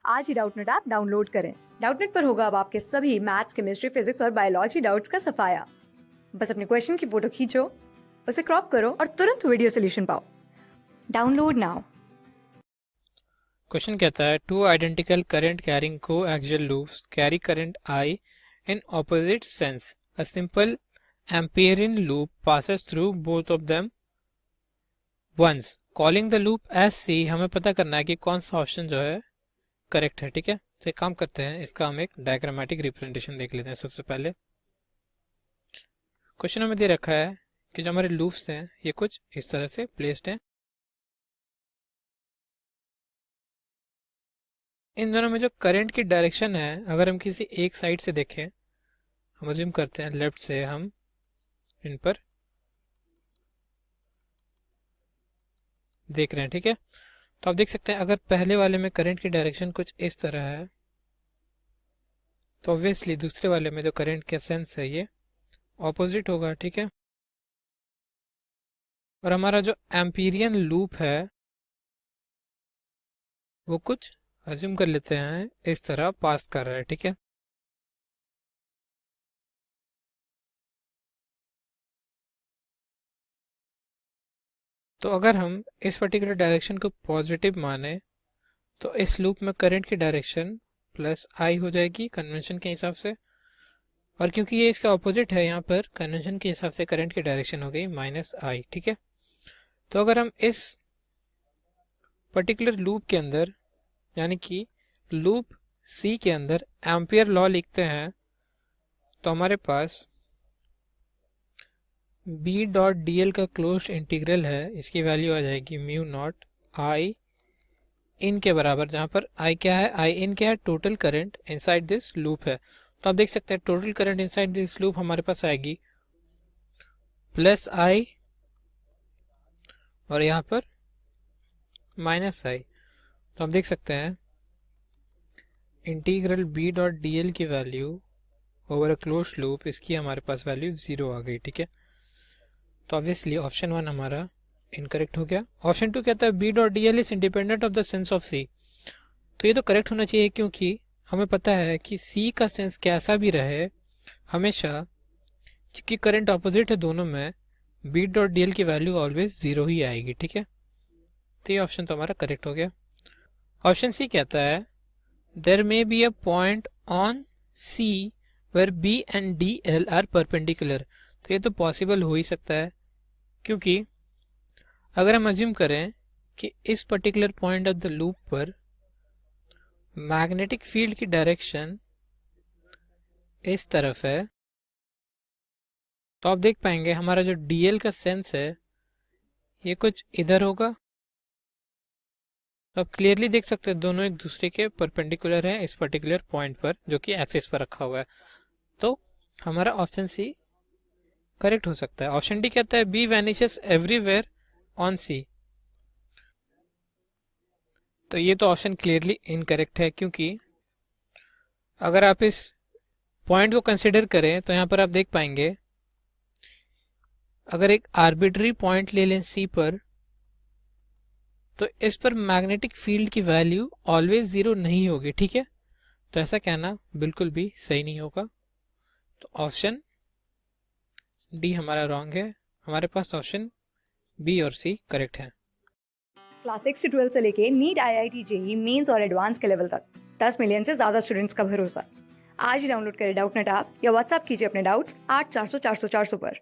आज ही Doubtnut app download करें। Doubtnut पर होगा अब आपके सभी मैथ्स, केमिस्ट्री, फिजिक्स और बायोलॉजी डाउट्स का सफाया। बस अपने क्वेश्चन की फोटो खींचो, उसे क्रॉप करो और तुरंत वीडियो सोल्यूशन पाओ। Download now. क्वेश्चन कहता है two identical current carrying coaxial loops carry current I in opposite sense a simple amperian loop passes through both of them once calling the loop as C. हमें पता करना है कि कौन सा option जो है करेक्ट है। ठीक है, तो एक काम करते हैं, इसका हम एक डायग्रामेटिक रिप्रेजेंटेशन देख लेते हैं। सबसे पहले क्वेश्चन हमें दे रखा है कि जो हमारे लूप्स हैं ये कुछ इस तरह से प्लेस्ड हैं। इन दोनों में जो करंट की डायरेक्शन है, अगर हम किसी एक साइड से देखें, हम अज्यूम करते हैं लेफ्ट से हम इन पर देख रहे हैं। ठीक है, तो आप देख सकते हैं अगर पहले वाले में करंट की डायरेक्शन कुछ इस तरह है तो ऑब्वियसली दूसरे वाले में जो करंट का सेंस है ये ऑपोजिट होगा। ठीक है, और हमारा जो एम्पीरियन लूप है वो कुछ अज्यूम कर लेते हैं इस तरह पास कर रहा है। ठीक है, तो अगर हम इस पर्टिकुलर डायरेक्शन को पॉजिटिव माने तो इस लूप में करंट की डायरेक्शन प्लस आई हो जाएगी कन्वेंशन के हिसाब से, और क्योंकि ये इसका ऑपोजिट है यहाँ पर कन्वेंशन के हिसाब से करंट की डायरेक्शन हो गई माइनस आई। ठीक है, तो अगर हम इस पर्टिकुलर लूप के अंदर यानी कि लूप सी के अंदर एम्पियर लॉ लिखते हैं तो हमारे पास बी डॉट डी एल का क्लोज इंटीग्रल है, इसकी वैल्यू आ जाएगी म्यू नॉट आई इन के बराबर, जहां पर आई क्या है, आई इन क्या है, total current inside this loop है। तो आप देख सकते हैं total current inside this loop हमारे पास आएगी प्लस आई और यहाँ पर माइनस आई। तो आप देख सकते हैं integral B dot D L की value over a close loop, इसकी हमारे पास वैल्यू 0 आ गई। ठीक है, तो ऑब्वियसली ऑप्शन 1 हमारा इनकरेक्ट हो गया। ऑप्शन 2 कहता है B dot D L is independent of the sense of C. तो ये तो करेक्ट होना चाहिए क्योंकि हमें पता है कि सी का सेंस कैसा भी रहे हमेशा, क्योंकि करंट ऑपोजिट है दोनों में, बी डॉट डी एल की वैल्यू ऑलवेज 0 ही आएगी। ठीक है, तो ये ऑप्शन तो हमारा करेक्ट हो गया। ऑप्शन सी कहता है there may be a point on C where B and D L are perpendicular. तो ये तो पॉसिबल हो ही सकता है क्योंकि अगर हम अज्यूम करें कि इस particular point of the loop पर मैग्नेटिक फील्ड की डायरेक्शन इस तरफ है तो आप देख पाएंगे हमारा जो डीएल का सेंस है ये कुछ इधर होगा। तो आप क्लियरली देख सकते हैं दोनों एक दूसरे के परपेंडिकुलर हैं इस पर्टिकुलर पॉइंट पर जो कि एक्सिस पर रखा हुआ है। तो हमारा ऑप्शन सी करेक्ट हो सकता है। ऑप्शन डी कहता है बी वैनिशेस एवरीवेयर ऑन सी। तो ये तो ऑप्शन क्लियरली इनकरेक्ट है क्योंकि अगर आप इस पॉइंट को कंसिडर करें तो यहाँ पर आप देख पाएंगे अगर एक आर्बिट्री पॉइंट ले लें सी पर तो इस पर मैग्नेटिक फील्ड की वैल्यू ऑलवेज 0 नहीं होगी। ठीक है, तो ऐसा कहना बिल्कुल भी सही नहीं होगा। तो ऑप्शन डी हमारा रॉन्ग है, हमारे पास ऑप्शन बी और सी करेक्ट है। क्लास 6 से 12 से लेके नीट, IIT, जेईई मेंस और एडवांस के लेवल तक 10 मिलियन से ज्यादा स्टूडेंट्स का भरोसा। आज ही डाउनलोड करें डाउटनेट ऐप या व्हाट्सएप कीजिए अपने डाउट्स 8400 400 400 पर।